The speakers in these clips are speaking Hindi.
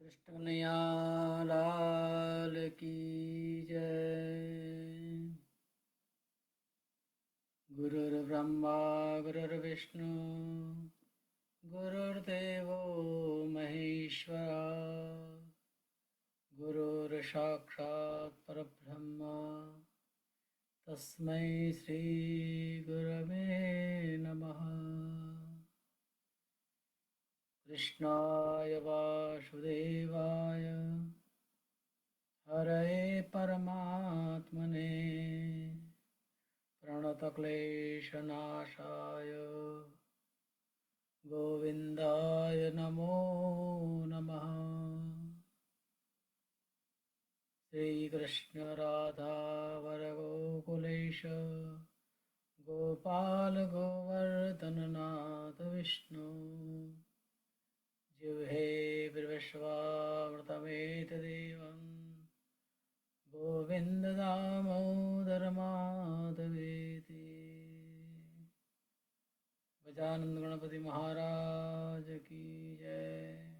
कृष्ण कन्हैया लाल की जय। गुरुर्ब्रह्मा गुरुर्विष्णु गुरुर्देवो महेश्वरा। गुरुर्साक्षात् परब्रह्म तस्मै श्री गुरवे नमः। कृष्णाय वासुदेवाय हरये परमात्मने प्रणतक्लेशनाशाय गोविन्दाय नमो नमः। श्रीकृष्ण राधा वरगोकुलेश गोपाल गोवर्धननाथ विष्णु जिह्वे विश्वामृतमेतदेवं गोविन्ददामोदरमाधवेति। गजानंद गणपति महाराज की जय।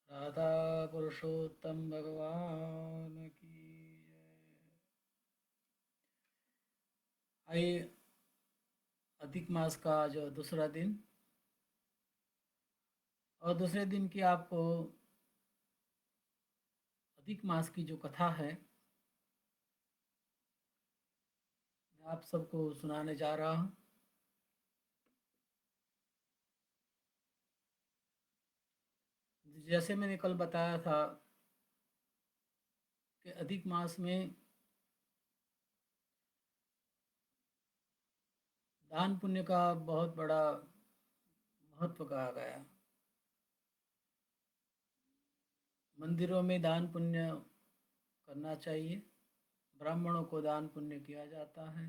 राधा पुरुषोत्तम भगवान की जय। आइए, अधिक मास का आज दूसरा दिन और दूसरे दिन की आपको अधिक मास की जो कथा है मैं आप सबको सुनाने जा रहा हूँ। जैसे मैंने कल बताया था कि अधिक मास में दान पुण्य का बहुत बड़ा महत्व कहा गया। मंदिरों में दान पुण्य करना चाहिए, ब्राह्मणों को दान पुण्य किया जाता है,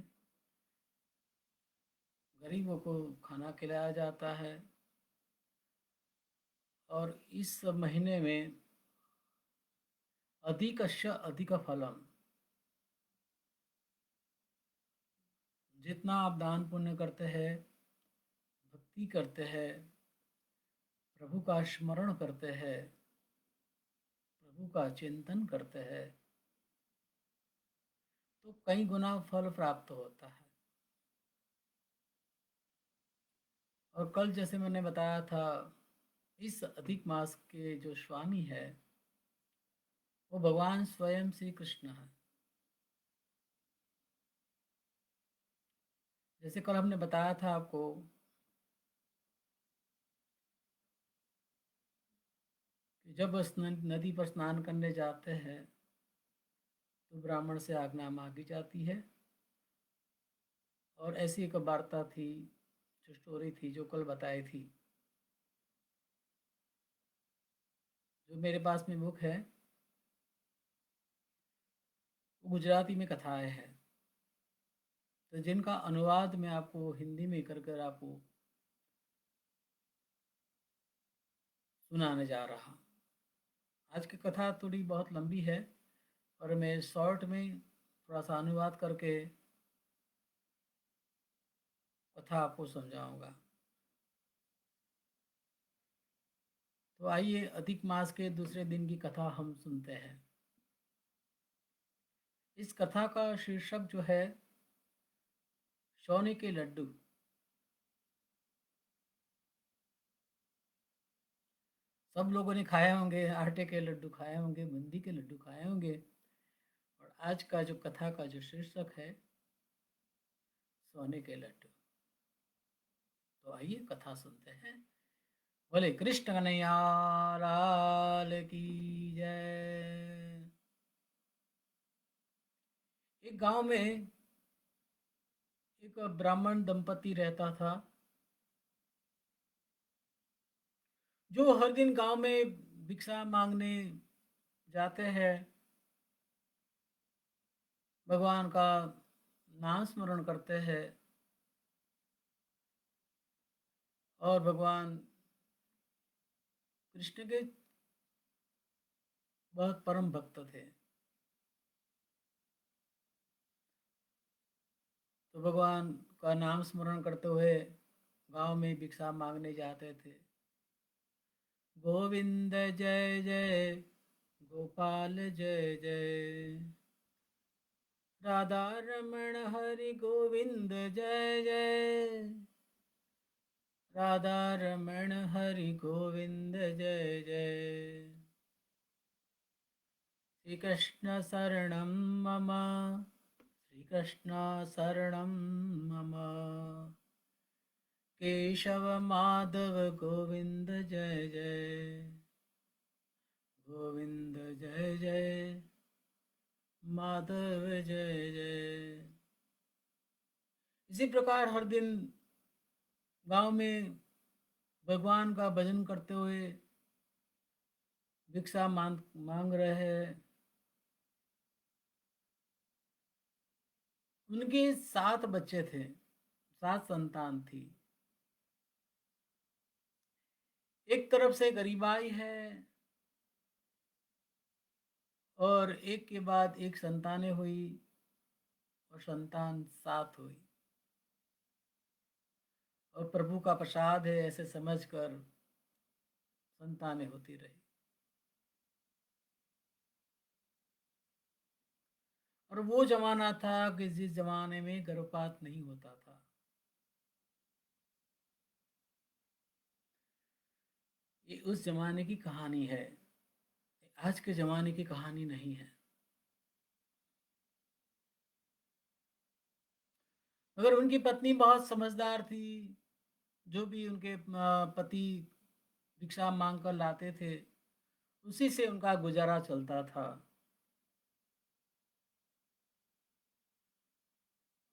गरीबों को खाना खिलाया जाता है। और इस महीने में अधिकस्य अधिक फलम, जितना आप दान पुण्य करते हैं, भक्ति करते हैं, प्रभु का स्मरण करते हैं, प्रभु का चिंतन करते हैं, तो कई गुना फल प्राप्त होता है। और कल जैसे मैंने बताया था, इस अधिक मास के जो स्वामी है वो भगवान स्वयं श्री कृष्ण है। जैसे कल हमने बताया था आपको कि जब नदी पर स्नान करने जाते हैं तो ब्राह्मण से आज्ञा मांगी जाती है। और ऐसी एक वार्ता थी, जो स्टोरी थी, जो कल बताई थी, जो मेरे पास में बुक है, वो गुजराती में कथाएं हैं। तो जिनका अनुवाद मैं आपको हिंदी में कर कर आपको सुनाने जा रहा। आज की कथा थोड़ी बहुत लंबी है और मैं शॉर्ट में थोड़ा सा अनुवाद करके कथा आपको समझाऊंगा। तो आइए, अधिक मास के दूसरे दिन की कथा हम सुनते हैं। इस कथा का शीर्षक जो है, सोने के लड्डू। सब लोगों ने खाए होंगे, आटे के लड्डू खाए होंगे, बूंदी के लड्डू खाए होंगे। और आज का जो कथा का जो शीर्षक है, सोने के लड्डू। तो आइए कथा सुनते हैं। बोले कृष्ण कन्हैया लाल की जय। एक गांव में एक ब्राह्मण दंपति रहता था, जो हर दिन गांव में भिक्षा मांगने जाते हैं, भगवान का नाम स्मरण करते हैं और भगवान कृष्ण के बहुत परम भक्त थे। तो भगवान का नाम स्मरण करते हुए गांव में भिक्षा मांगने जाते थे। गोविंद जय जय गोपाल जय जय। राधा रमण हरि गोविंद जय जय। राधा रमण हरि गोविंद जय जय। श्री कृष्ण शरणं मम। श्री कृष्ण शरणं मम। केशव माधव गोविंद जय जय। गोविंद जय जय माधव जय जय। इसी प्रकार हर दिन गांव में भगवान का भजन करते हुए भिक्षा मांग रहे हैं। उनके 7 बच्चे थे, 7 संतान थी। एक तरफ से गरीबाई है और एक के बाद एक संतानें हुई और संतान 7 हुई। और प्रभु का प्रसाद है ऐसे समझकर संतानें होती रही। और वो जमाना था कि जिस जमाने में गर्भपात नहीं होता था। ये उस जमाने की कहानी है, आज के जमाने की कहानी नहीं है। मगर उनकी पत्नी बहुत समझदार थी। जो भी उनके पति भिक्षा मांग कर लाते थे उसी से उनका गुजारा चलता था।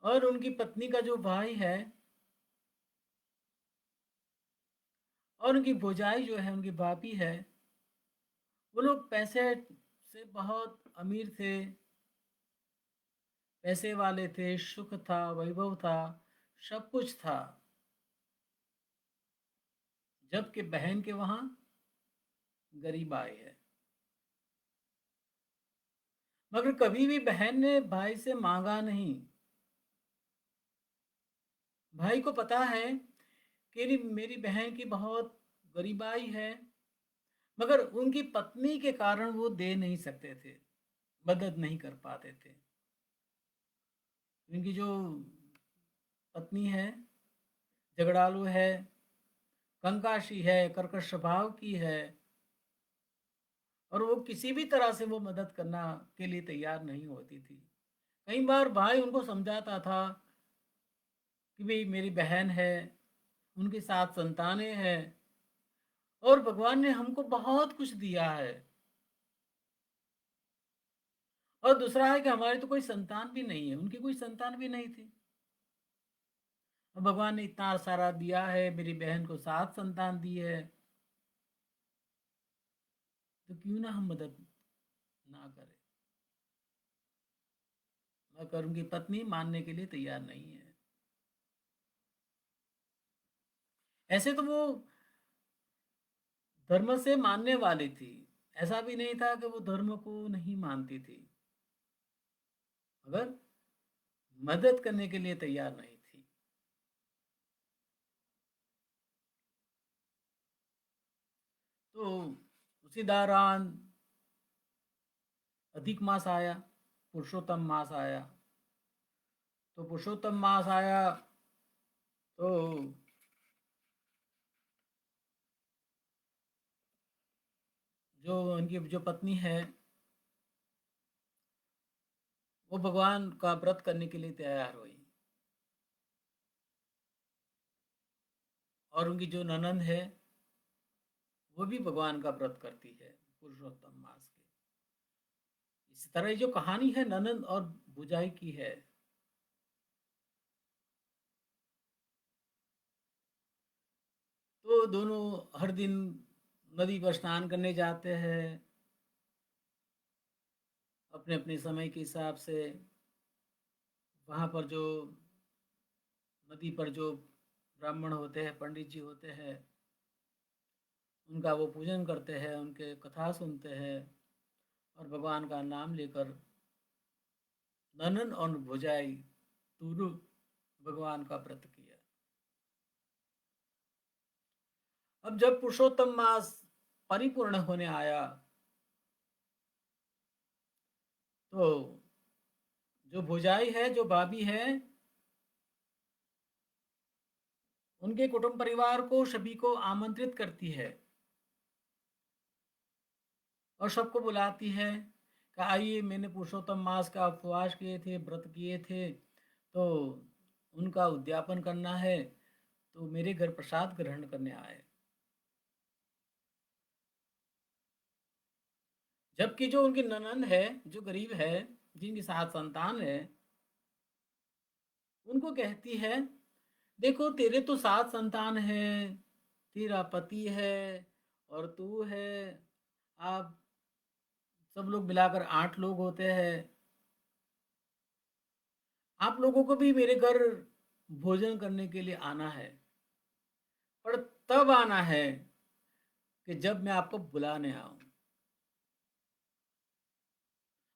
और उनकी पत्नी का जो भाई है और उनकी भौजाई जो है, उनकी भाभी है, वो लोग पैसे से बहुत अमीर थे, पैसे वाले थे, सुख था, वैभव था, सब कुछ था। जबकि बहन के वहां गरीब आए है। मगर कभी भी बहन ने भाई से मांगा नहीं। भाई को पता है कि मेरी बहन की बहुत गरीबाई है, मगर उनकी पत्नी के कारण वो दे नहीं सकते थे, मदद नहीं कर पाते थे। उनकी जो पत्नी है झगड़ालू है, कंकाशी है, कर्कश स्वभाव की है और वो किसी भी तरह से वो मदद करना के लिए तैयार नहीं होती थी। कई बार भाई उनको समझाता था कि भाई मेरी बहन है, उनकी 7 संतानें हैं और भगवान ने हमको बहुत कुछ दिया है। और दूसरा है कि हमारी तो कोई संतान भी नहीं है, उनकी कोई संतान भी नहीं थी। और भगवान ने इतना सारा दिया है, मेरी बहन को 7 संतान दी है, तो क्यों ना हम मदद ना करें। मगर उनकी पत्नी मानने के लिए तैयार नहीं है। ऐसे तो वो धर्म से मानने वाली थी, ऐसा भी नहीं था कि वो धर्म को नहीं मानती थी, मगर मदद करने के लिए तैयार नहीं थी। तो उसी दौरान अधिक मास आया, पुरुषोत्तम मास आया। तो पुरुषोत्तम मास आया तो जो उनकी जो पत्नी है वो भगवान का व्रत करने के लिए तैयार हुई। और उनकी जो ननंद है वो भी भगवान का व्रत करती है पुरुषोत्तम मास के। इस तरह जो कहानी है ननंद और भुजाई की है। तो दोनों हर दिन नदी पर स्नान करने जाते हैं अपने अपने समय के हिसाब से। वहाँ पर जो नदी पर जो ब्राह्मण होते हैं, पंडित जी होते हैं, उनका वो पूजन करते हैं, उनके कथा सुनते हैं और भगवान का नाम लेकर ननन और भुजाई दोनों भगवान का व्रत किया। अब जब पुरुषोत्तम मास परिपूर्ण होने आया, तो जो भुजाई है, जो भाभी है, उनके कुटुंब परिवार को सभी को आमंत्रित करती है और सबको बुलाती है कि आइए, मैंने पुरुषोत्तम मास का उपवास किए थे, व्रत किए थे, तो उनका उद्यापन करना है, तो मेरे घर प्रसाद ग्रहण करने आए। जबकि जो उनकी ननंद है, जो गरीब है, जिनकी 7 संतान है, उनको कहती है, देखो तेरे तो 7 संतान हैं, तेरा पति है और तू है, आप सब लोग मिलाकर 8 लोग होते हैं। आप लोगों को भी मेरे घर भोजन करने के लिए आना है, पर तब आना है कि जब मैं आपको बुलाने आऊँ।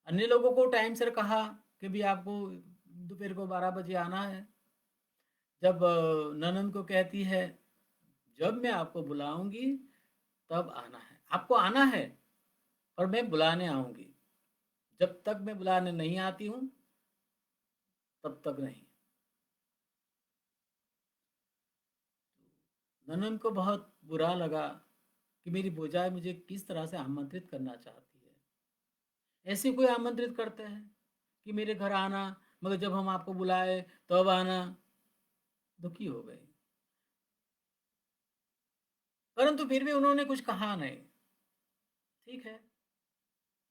अन्य लोगों को टाइम से कहा कि भी आपको दोपहर को 12 बजे आना है। जब ननंद को कहती है, जब मैं आपको बुलाऊँगी तब आना है। आपको आना है, पर मैं बुलाने आऊँगी। जब तक मैं बुलाने नहीं आती हूँ, तब तक नहीं। ननंद को बहुत बुरा लगा कि मेरी भौजाई मुझे किस तरह से आमंत्रित करना चाहती है। ऐसे कोई आमंत्रित करते हैं कि मेरे घर आना, मगर जब हम आपको बुलाए तब आना। दुखी हो गई, परंतु फिर भी उन्होंने कुछ कहा नहीं। ठीक है,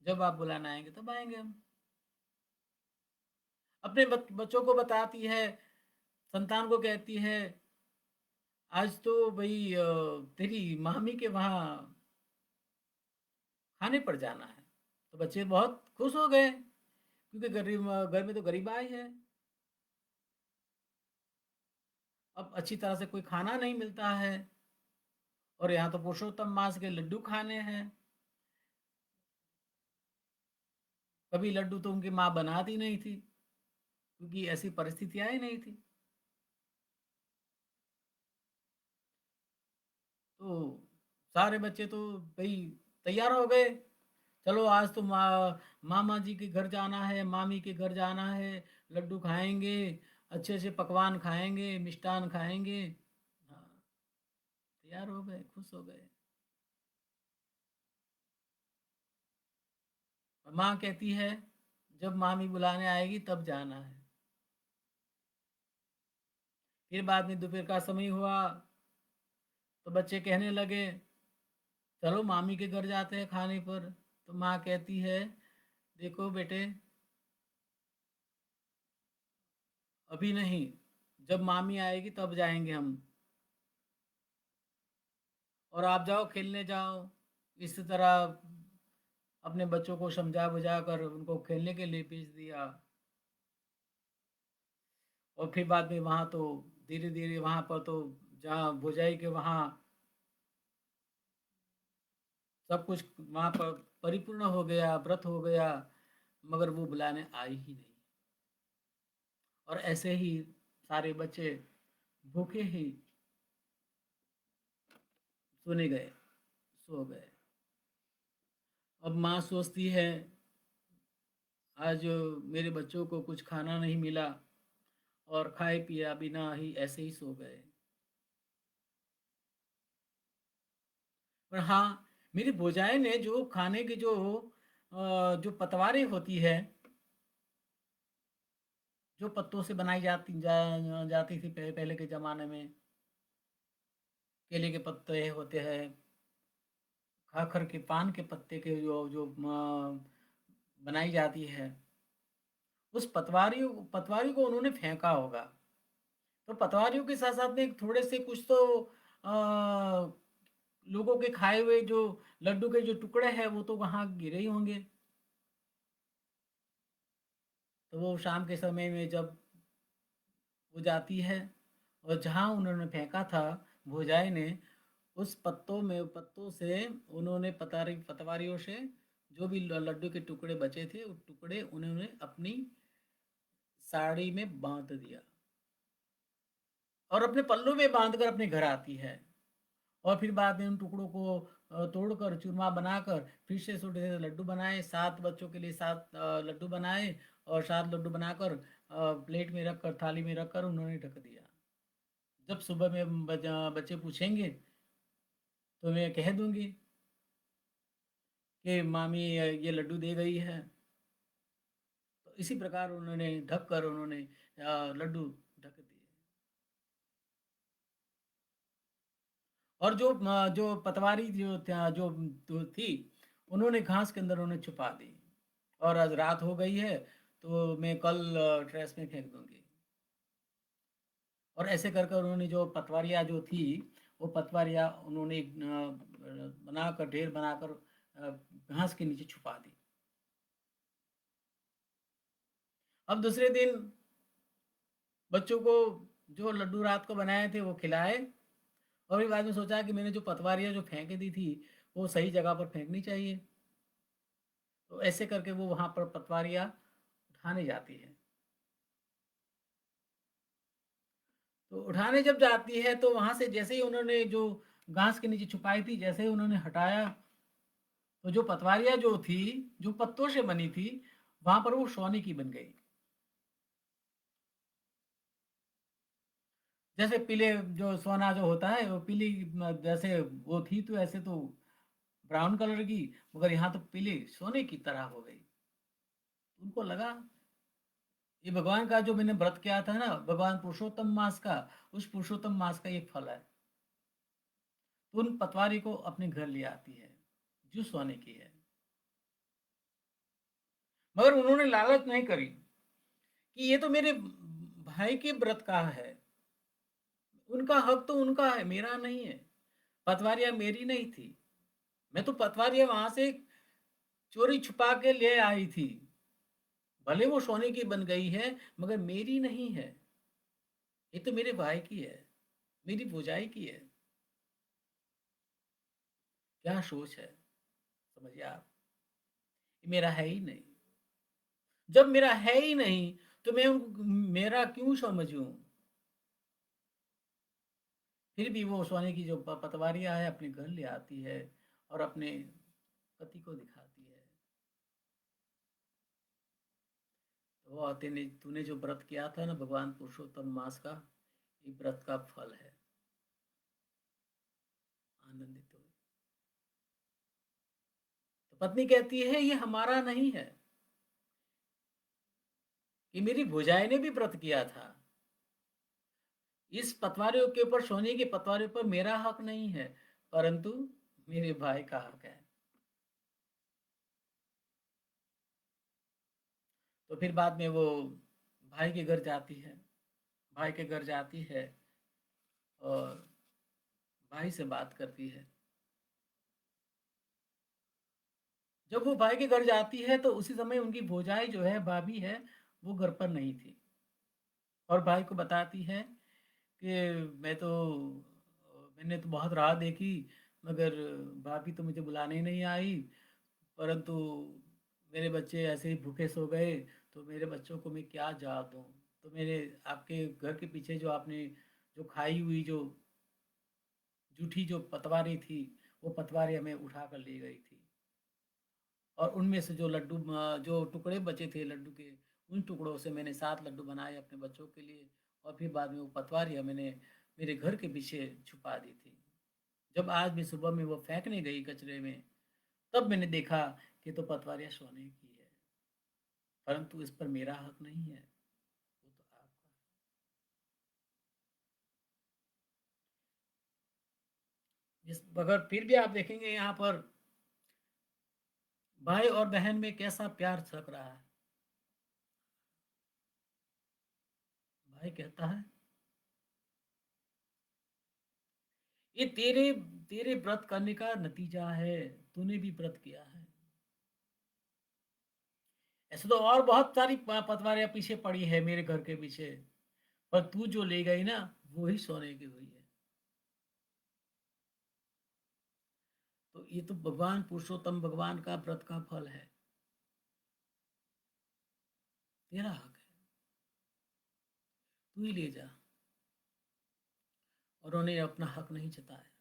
जब आप बुलाने आएंगे तब आएंगे हम। अपने बच्चों को बताती है, संतान को कहती है, आज तो भाई तेरी मामी के वहाँ खाने पर जाना है। तो बच्चे बहुत खुश हो गए, क्योंकि गरीब घर में तो गरीबाई है। अब अच्छी तरह से कोई खाना नहीं मिलता है, और यहाँ तो पुरुषोत्तम मास के लड्डू खाने हैं। कभी लड्डू तो उनकी माँ बनाती नहीं थी, क्योंकि ऐसी परिस्थितियाँ ही नहीं थी। तो सारे बच्चे तो भाई तैयार हो गए, चलो आज तो मामा जी के घर जाना है, मामी के घर जाना है, लड्डू खाएंगे, अच्छे अच्छे पकवान खाएंगे, मिष्ठान खाएंगे। हाँ, तैयार हो गए, खुश हो गए। और माँ कहती है, जब मामी बुलाने आएगी तब जाना है। फिर बाद में दोपहर का समय हुआ, तो बच्चे कहने लगे, चलो मामी के घर जाते हैं खाने पर। तो माँ कहती है, देखो बेटे, अभी नहीं, जब मामी आएगी तब जाएंगे हम, और आप जाओ खेलने जाओ। इस तरह अपने बच्चों को समझा बुझा कर उनको खेलने के लिए भेज दिया। और फिर बाद में वहाँ तो धीरे धीरे वहाँ पर तो जहाँ भुजाई के वहाँ सब कुछ वहाँ पर परिपूर्ण हो गया, व्रत हो गया, मगर वो बुलाने आई ही नहीं। और ऐसे ही सारे बच्चे भूखे ही सोने गए, सो गए। अब माँ सोचती है, आज मेरे बच्चों को कुछ खाना नहीं मिला, और खाए पिया बिना ही ऐसे ही सो गए। पर हाँ, मेरी भुजाई ने जो खाने की जो पतवारें होती है, जो पत्तों से बनाई जाती थी पहले के ज़माने में, केले के पत्ते होते हैं, खाकर के पान के पत्ते के जो जो बनाई जाती है, उस पतवारी को उन्होंने फेंका होगा। तो पतवारियों के साथ साथ में थोड़े से कुछ तो अ, लोगों के खाए हुए जो लड्डू के जो टुकड़े हैं, वो तो वहाँ गिरे ही होंगे। तो वो शाम के समय में जब वो जाती है, और जहाँ उन्होंने फेंका था भुजाई ने, उस पत्तों से उन्होंने पतवारियों से जो भी लड्डू के टुकड़े बचे थे, वो टुकड़े उन्होंने अपनी साड़ी में बांध दिया, और अपने पल्लू में बांध कर अपने घर आती है। और फिर बाद में उन टुकड़ों को तोड़कर चूरमा बनाकर फिर से छोटे से लड्डू बनाए, 7 बच्चों के लिए 7 लड्डू बनाए और 7 लड्डू बनाकर प्लेट में रखकर, थाली में रखकर उन्होंने ढक दिया। जब सुबह में बच्चे पूछेंगे तो मैं कह दूंगी कि मामी ये लड्डू दे गई है। तो इसी प्रकार उन्होंने ढक कर उन्होंने लड्डू ढक दिए। और जो पतवारी जो थी, उन्होंने घास के अंदर उन्हें छुपा दी। और आज रात हो गई है तो मैं कल ट्रेस में फेंक दूंगी। और ऐसे कर कर उन्होंने जो पतवारियाँ जो थी, वो पतवारियाँ उन्होंने बनाकर, ढेर बनाकर घास के नीचे छुपा दी। अब दूसरे दिन बच्चों को जो लड्डू रात को बनाए थे वो खिलाए। और फिर बाद में सोचा कि मैंने जो पतवारियाँ जो फेंक दी थी वो सही जगह पर फेंकनी चाहिए। तो ऐसे करके वो वहाँ पर पतवारियाँ उठाने जाती है। तो उठाने जब जाती है तो वहाँ से जैसे ही उन्होंने जो घास के नीचे छुपाई थी, जैसे ही उन्होंने हटाया, तो जो पतवारियाँ जो थी, जो पत्तों से बनी थी, वहाँ पर वो सोने की बन गई। जैसे पीले जो सोना जो होता है वो पीली जैसे वो थी, तो ऐसे तो ब्राउन कलर की, मगर यहाँ तो पीले सोने की तरह हो गई। उनको लगा ये भगवान का जो मैंने व्रत किया था ना, भगवान पुरुषोत्तम मास का, उस पुरुषोत्तम मास का ये फल है। तो उन पतवारी को अपने घर ले आती है जो सोने की है। मगर उन्होंने लालच नहीं करी कि ये तो मेरे भाई के व्रत का है, उनका हक तो उनका है, मेरा नहीं है। पतवारियां मेरी नहीं थी, मैं तो पतवारियां वहां से चोरी छुपा के ले आई थी। भले वो सोने की बन गई है मगर मेरी नहीं है, ये तो मेरे भाई की है, मेरी भुजाई की है। क्या सोच है, समझिए आप। ये मेरा है ही नहीं। जब मेरा है ही नहीं तो मैं उनको मेरा क्यों समझूं। फिर भी वो सोने की जो पतवारियां है अपने घर ले आती है और अपने पति को दिखाती है। तो वो तूने तूने जो व्रत किया था ना भगवान पुरुषोत्तम मास का, ये व्रत का फल है। आनंदित हो। तो पत्नी कहती है ये हमारा नहीं है, ये मेरी भुजाई ने भी व्रत किया था। इस पतवारियों के ऊपर, सोने की पतवारियों पर मेरा हक नहीं है, परंतु मेरे भाई का हक है। तो फिर बाद में वो भाई के घर जाती है, भाई के घर जाती है और भाई से बात करती है। जब वो भाई के घर जाती है तो उसी समय उनकी भौजाई जो है, भाभी है, वो घर पर नहीं थी। और भाई को बताती है कि मैंने तो बहुत राह देखी, मगर भाभी तो मुझे बुलाने ही नहीं आई। परंतु मेरे बच्चे ऐसे ही भूखे सो गए, तो मेरे बच्चों को मैं क्या जवाब दूँ। तो मेरे आपके घर के पीछे जो आपने जो खाई हुई जो जूठी जो पतवारी थी, वो पतवारी हमें उठा कर ले गई थी। और उनमें से जो लड्डू जो टुकड़े बचे थे लड्डू के, उन टुकड़ों से मैंने 7 लड्डू बनाए अपने बच्चों के लिए। और फिर बाद में वो पतवारियाँ मैंने मेरे घर के पीछे छुपा दी थी। जब आज मैं सुबह में वो फेंकने गई कचरे में, तब मैंने देखा कि तो पतवारियाँ सोने की है, परंतु इस पर मेरा हक नहीं है, वो तो आपका है। जिस मगर फिर भी आप देखेंगे यहाँ पर भाई और बहन में कैसा प्यार छलक रहा है। भाई कहता है ये तेरे तेरे व्रत करने का नतीजा है, तूने भी व्रत किया है। ऐसे तो और बहुत सारी पतवारें पीछे पड़ी है मेरे घर के पीछे, पर तू जो ले गई ना, वो ही सोने की हुई है। तो ये तो भगवान पुरुषोत्तम भगवान का व्रत का फल है। तेरा हक है, तू ही ले जा। और उन्होंने अपना हक नहीं जताया।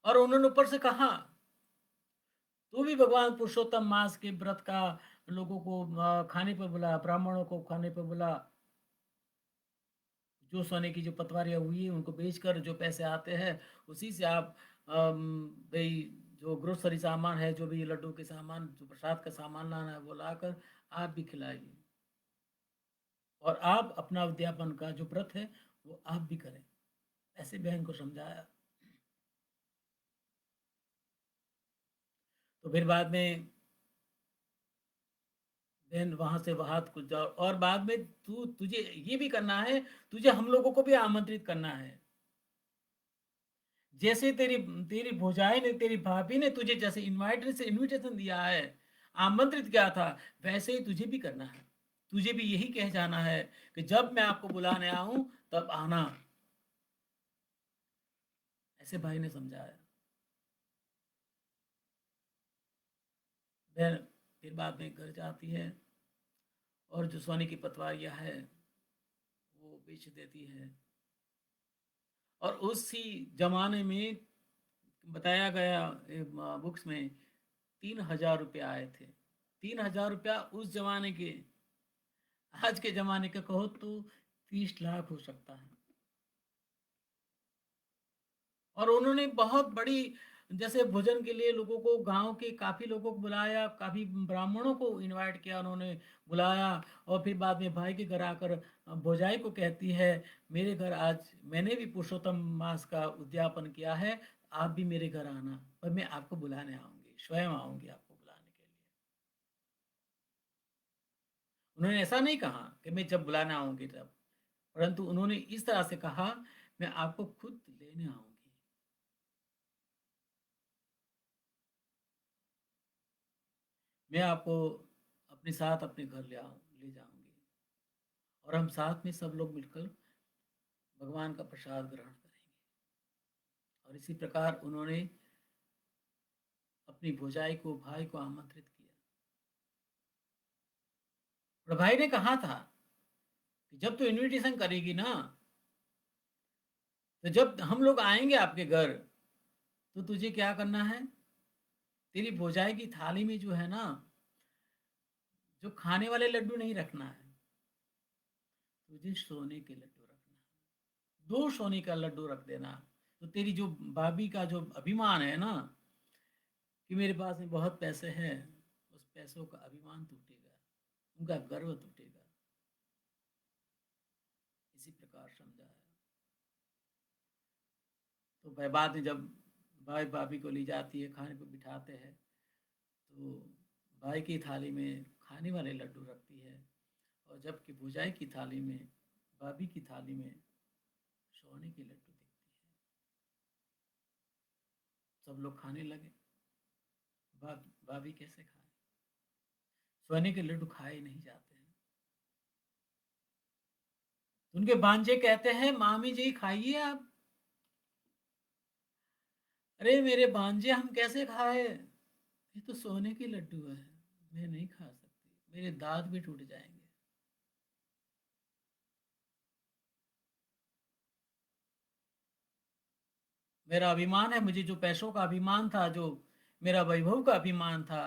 और उन्होंने ऊपर से कहा, "तू भी भगवान पुरुषोत्तम मास के व्रत का लोगों को खाने पे बुला, ब्राह्मणों को खाने पे बुला। जो सोने की जो पटवारियाँ हुई हैं, उनको बेचकर जो पैसे आते हैं, उसी से आप भई जो ग्रोसरी सामान है, जो भी लड्डू के सामान, जो प्रसाद का सामान लाना है, वो लाकर आप भी खिलाइए और आप अपना उद्यापन का जो व्रत है, वो आप भी करें।" ऐसे बहन को समझाया। तो फिर बाद में बहन वहाँ से वहाँ कुछ जाओ और बाद में तुझे ये भी करना है, तुझे हम लोगों को भी आमंत्रित करना है। जैसे तेरी तेरी भौजाई ने, तेरी भाभी ने तुझे जैसे इनविटेशन दिया है, आमंत्रित किया था, वैसे ही तुझे भी करना है। तुझे भी यही कह जाना है कि जब मैं आपको बुलाने आऊँ, तब आना। ऐसे भाई ने समझाया। बहन फिर बाद में घर जाती है और जो सोने की पतवारियाँ है, वो बेच देती है और उसी ज़माने में बताया गया बुक्स में 3,000 रुपये आए थे। 3,000 रुपया उस ज़माने के, आज के ज़माने का कहो तो 30 लाख हो सकता है। और उन्होंने बहुत बड़ी जैसे भोजन के लिए लोगों को, गाँव के काफ़ी लोगों को बुलाया, काफ़ी ब्राह्मणों को इनवाइट किया उन्होंने, बुलाया और फिर बाद में भाई के घर आकर भौजाई को कहती है, "मेरे घर आज मैंने भी पुरुषोत्तम मास का उद्यापन किया है, आप भी मेरे घर आना और मैं आपको बुलाने आऊँगी, स्वयं आऊँगी आपको बुलाने के लिए।" उन्होंने ऐसा नहीं कहा कि मैं जब बुलाने आऊँगी तब, परंतु उन्होंने इस तरह से कहा, "मैं आपको खुद लेने आऊँगी।" मैं आपको अपने साथ अपने घर ले जाऊँगी और हम साथ में सब लोग मिलकर भगवान का प्रसाद ग्रहण करेंगे। और इसी प्रकार उन्होंने अपनी भौजाई को, भाई को आमंत्रित किया। और भाई ने कहा था कि जब तू इन्विटेशन करेगी ना, तो जब हम लोग आएँगे आपके घर, तो तुझे क्या करना है, तेरी भौजाई की थाली में जो है ना, जो खाने वाले लड्डू नहीं रखना है, तुझे सोने के लड्डू रखना है। 2 सोने का लड्डू रख देना। तो तेरी जो भाभी का जो अभिमान है ना, कि मेरे पास में बहुत पैसे हैं, उस पैसों का अभिमान टूटेगा, उनका गर्व टूटेगा। इसी प्रकार समझाया। तो भाई बाद में जब भाई भाभी को ले जाती है, खाने पे बिठाते हैं, तो भाई की थाली में खाने वाले लड्डू रखती है और जबकि भौजाई की थाली में, भाभी की थाली में सोने के लड्डू दिखती है। सब लोग खाने लगे। भाभी कैसे खाए? सोने के लड्डू खाए नहीं जाते हैं। तो उनके भांजे कहते हैं, मामी जी खाइए आप। अरे मेरे भांजे, हम कैसे खाए? ये तो सोने के लड्डू है, मैं नहीं खा सकती, मेरे दांत भी टूट जाएंगे। मेरा अभिमान है, मुझे जो पैसों का अभिमान था, जो मेरा वैभव का अभिमान था,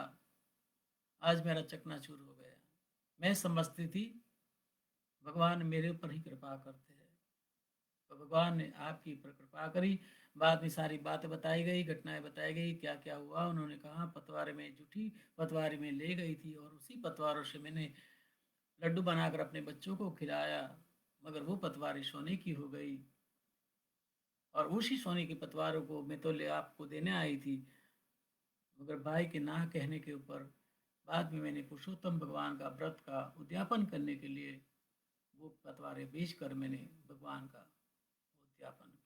आज मेरा चकनाचूर हो गया। मैं समझती थी भगवान मेरे ऊपर ही कृपा करते हैं, तो भगवान ने आपकी ऊपर कृपा करी। बाद में सारी बातें बताई गई, घटनाएं बताई गई, क्या क्या हुआ। उन्होंने कहा पतवार में जूठी पतवारी में ले गई थी और उसी पतवारों से मैंने लड्डू बनाकर अपने बच्चों को खिलाया, मगर वो पतवारी सोने की हो गई और उसी सोने की पतवारों को मैं तो ले आपको देने आई थी, मगर भाई के ना कहने के ऊपर बाद में मैंने पुरुषोत्तम भगवान का व्रत का उद्यापन करने के लिए वो पतवारें बेच कर मैंने भगवान का उद्यापन किया।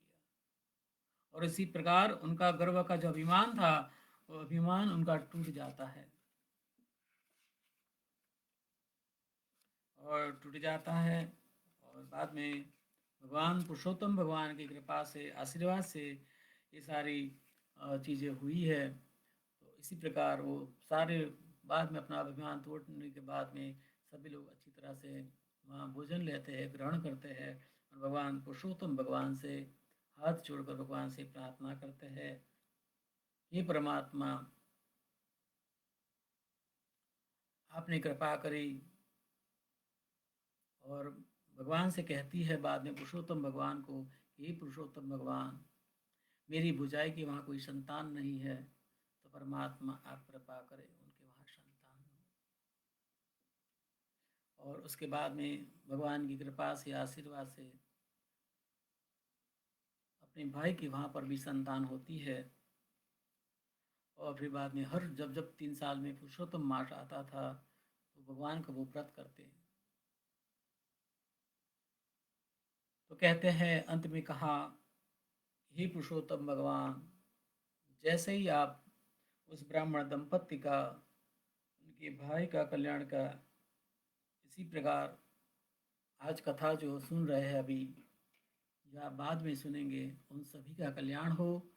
और इसी प्रकार उनका गर्व का जो अभिमान था, वो अभिमान उनका टूट जाता है और टूट जाता है। और बाद में भगवान पुरुषोत्तम भगवान की कृपा से, आशीर्वाद से ये सारी चीज़ें हुई है। तो इसी प्रकार वो सारे बाद में अपना अभिमान तोड़ने के बाद में सभी लोग अच्छी तरह से वहाँ भोजन लेते हैं, ग्रहण करते हैं और भगवान पुरुषोत्तम भगवान से हाथ जोड़कर भगवान से प्रार्थना करते हैं हे परमात्मा, आपने कृपा करी। और भगवान से कहती है बाद में पुरुषोत्तम भगवान को, हे पुरुषोत्तम भगवान, मेरी भुजाई की वहाँ कोई संतान नहीं है, तो परमात्मा आप कृपा करें उनके वहाँ संतान हो। और उसके बाद में भगवान की कृपा से, आशीर्वाद से अपने भाई की वहाँ पर भी संतान होती है। और फिर बाद में हर जब जब 3 साल में पुरुषोत्तम मास आता था तो भगवान का वो व्रत करते। तो कहते हैं अंत में कहा, हे पुरुषोत्तम भगवान, जैसे ही आप उस ब्राह्मण दंपत्ति का, उनके भाई का कल्याण का इसी प्रकार आज कथा जो सुन रहे हैं अभी या बाद में सुनेंगे, उन सभी का कल्याण हो।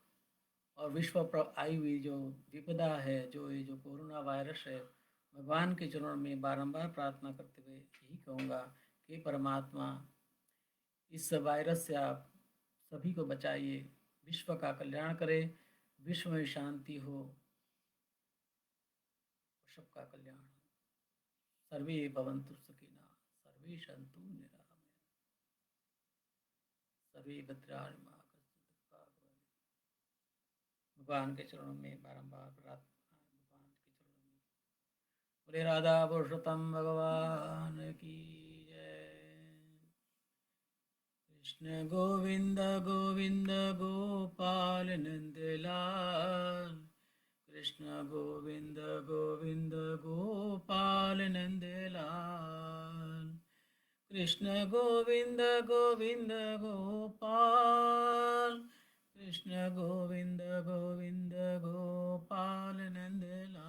और विश्व पर आई हुई जो विपदा है, जो ये जो कोरोना वायरस है, भगवान के चरणों में बारंबार प्रार्थना करते हुए यही कहूँगा कि परमात्मा इस वायरस से आप सभी को बचाइए, विश्व का कल्याण करें, विश्व में शांति हो, सबका कल्याण हो। सर्वे भवन्तु सुखिनः, सर्वे सन्तु निरामयाः, सर्वे भद्राणि मा कश्चित् दुःखाय भवेत्। भगवान के चरणों में बारंबार प्रार्थना, भगवान के चरणों में। बोले राधा पुरुषोत्तम भगवान की जय। कृष्ण गोविंद गोविंद गोपाल नंदलाल, कृष्ण गोविंद गोविंद गोपाल नंदलाल, कृष्ण गोविंद गोविंद गोपाल, कृष्ण गोविंद गोविंद गोपाल नंदलाल,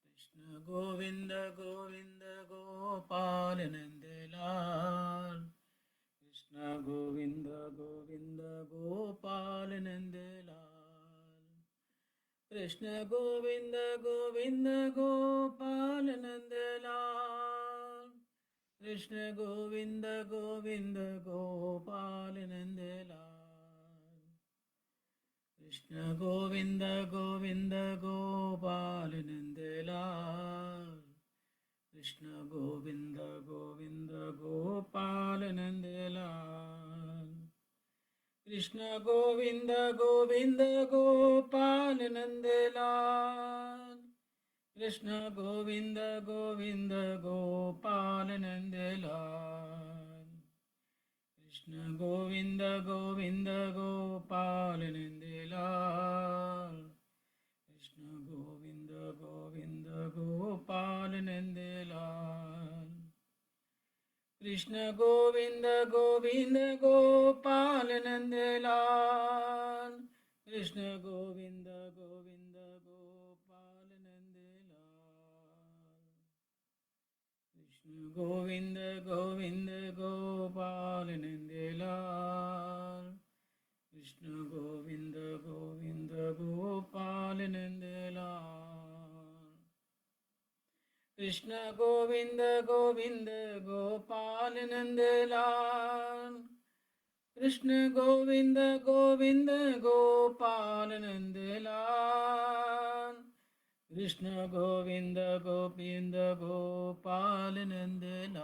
कृष्ण गोविंद गोविंद गोपाल नंदलाल, कृष्ण गोविंद गोविंद गोपाल नंदलाल, कृष्ण गोविंद गोविंद गोपाल नंदलाल, कृष्ण गोविंद गोविंद गोपाल नंदलाल, कृष्ण गोविंद गोविंद गोपाल नंदलाल, कृष्ण गोविंद गोविंद गोपाल नंदलाल, कृष्ण गोविंद गोविंद गोपाल नंदलाल, कृष्ण गोविंद गोविंद गोपाल नंदलाल, कृष्ण गोविंद गोविंद गोपाल नंदलाल, कृष्ण गोविंद गोविंद गोपाल नंदलाल, कृष्ण गोविंद गोविंद गोपाल नंदलाल, कृष्ण गोविंद गोविंद गोपाल नंदलाल, कृष्ण गोविंद गोविंद गोपाल नंदलाल, कृष्ण गोविंद गोविंद गोपाल नंदलाल, कृष्ण गोविंद गोविंद गोपाल नंदलाल, कृष्ण गोविंद गोविंद गोपाल नंदलाल, कृष्ण गोविंद गोविंद गोपाल नंदलाल।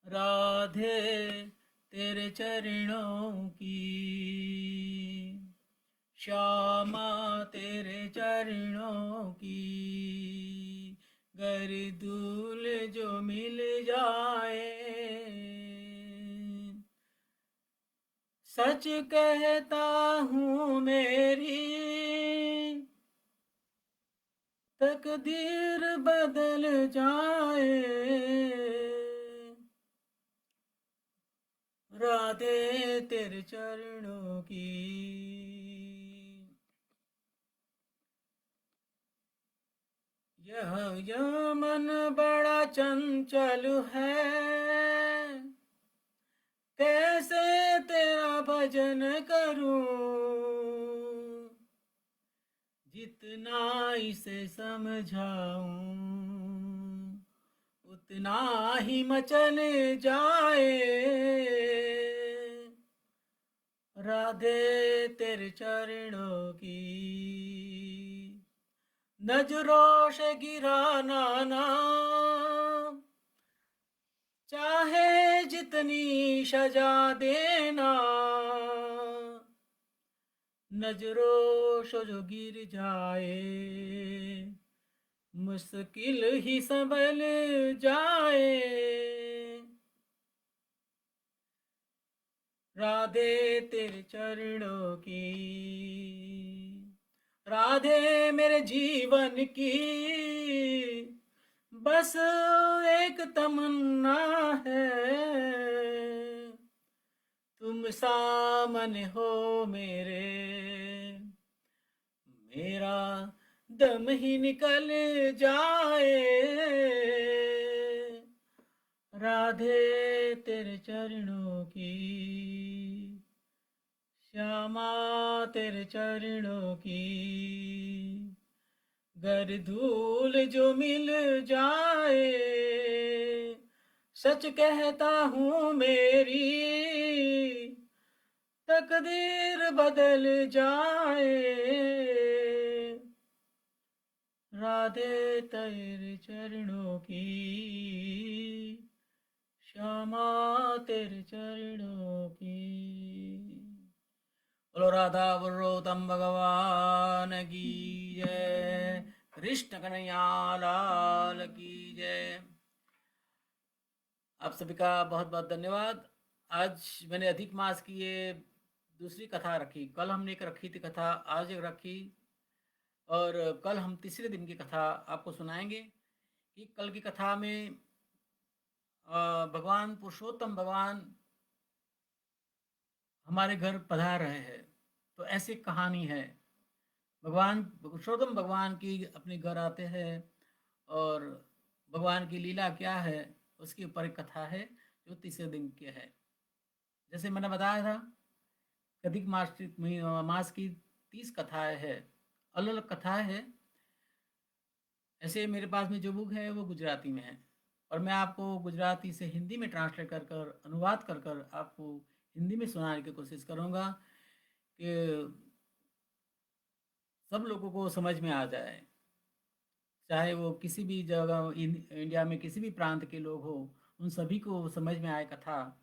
राधे तेरे चरणों की, श्यामा तेरे चरणों की, गर धूल जो मिल जाए, सच कहता हूँ मेरी तकदीर बदल जाए। राधे तेरे चरणों की। यह मन बड़ा चंचल है, कैसे तेरा भजन करूं, जितना इसे समझाऊं उतना ही मचल जाए। राधे तेरे चरणों की नजरों से गिराना ना, चाहे जितनी सजा देना, नजरों से जो गिर जाए मुश्किल ही संभल जाए। राधे तेरे चरणों की, राधे मेरे जीवन की बस एक तमन्ना है, तुम सामने हो मेरे, मेरा दम ही निकल जाए। राधे तेरे चरणों की, श्यामा तेरे चरणों की, गर धूल जो मिल जाए, सच कहता हूँ मेरी तकदीर बदल जाए। राधे तेरे चरणों की, श्यामा तेरे चरणों की। बोलो राधा पुरुषोत्तम भगवान की जय, कृष्ण कन्हैया लाल की जय। आप सभी का बहुत बहुत धन्यवाद। आज मैंने अधिक मास की ये दूसरी कथा रखी। कल हमने एक रखी थी कथा, आज एक रखी, और कल हम तीसरे दिन की कथा आपको सुनाएंगे। कि कल की कथा में भगवान पुरुषोत्तम भगवान हमारे घर पधार रहे हैं। तो ऐसी कहानी है, भगवान पुरुषोत्तम भगवान की अपने घर आते हैं और भगवान की लीला क्या है उसके ऊपर एक कथा है जो तीसरे दिन की है। जैसे मैंने बताया था, अधिक मास की 30 कथाएं हैं, अलग अलग कथाएं हैं। ऐसे मेरे पास में जो बुक है वो गुजराती में है, और मैं आपको गुजराती से हिंदी में ट्रांसलेट कर कर अनुवाद कर कर आपको हिंदी में सुनाने की कोशिश करूँगा कि सब लोगों को समझ में आ जाए, चाहे वो किसी भी जगह इंडिया में किसी भी प्रांत के लोग हो, उन सभी को समझ में आए कथा।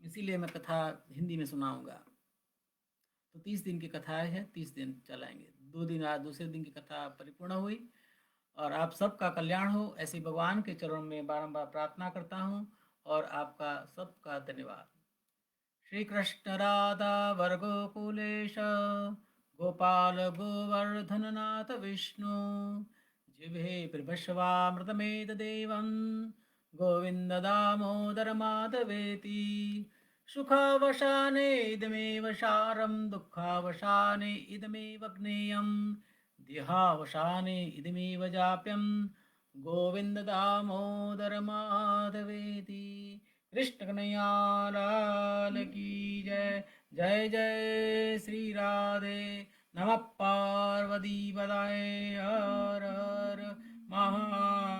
इसीलिए मैं कथा हिंदी में सुनाऊंगा। तो 30 दिन की कथाएं हैं, 30 दिन चलाएंगे। 2 दिन आज दूसरे दिन की कथा परिपूर्ण हुई, और आप सबका कल्याण हो ऐसे भगवान के चरणों में बारंबार प्रार्थना करता हूँ, और आपका सबका धन्यवाद। श्री कृष्ण राधा वर्गोकुलेश गोपाल गोवर्धननाथ विष्णु जिह्वे प्रभस्वामृतमेतदेवं गोविन्द दामोदर माधवेति। सुखावसाने इदमेव सारं, दुःखावसाने इदमेव ज्ञेयं, देहावसाने इदमेव जाप्यं, गोविन्द दामोदर माधवेति। कृष्ण कन्हैया लाल की जय। जय जय श्री राधे। नमः पार्वती पदाय हर हर महादेव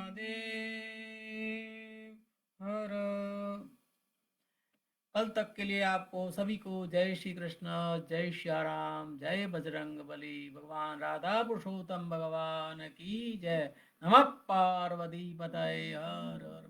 हर। कल तक के लिए आपको सभी को जय श्री कृष्ण, जय श्री राम, जय बजरंग बली, भगवान राधा पुरुषोत्तम भगवान की जय। नमः पार्वती पदाय हर हर।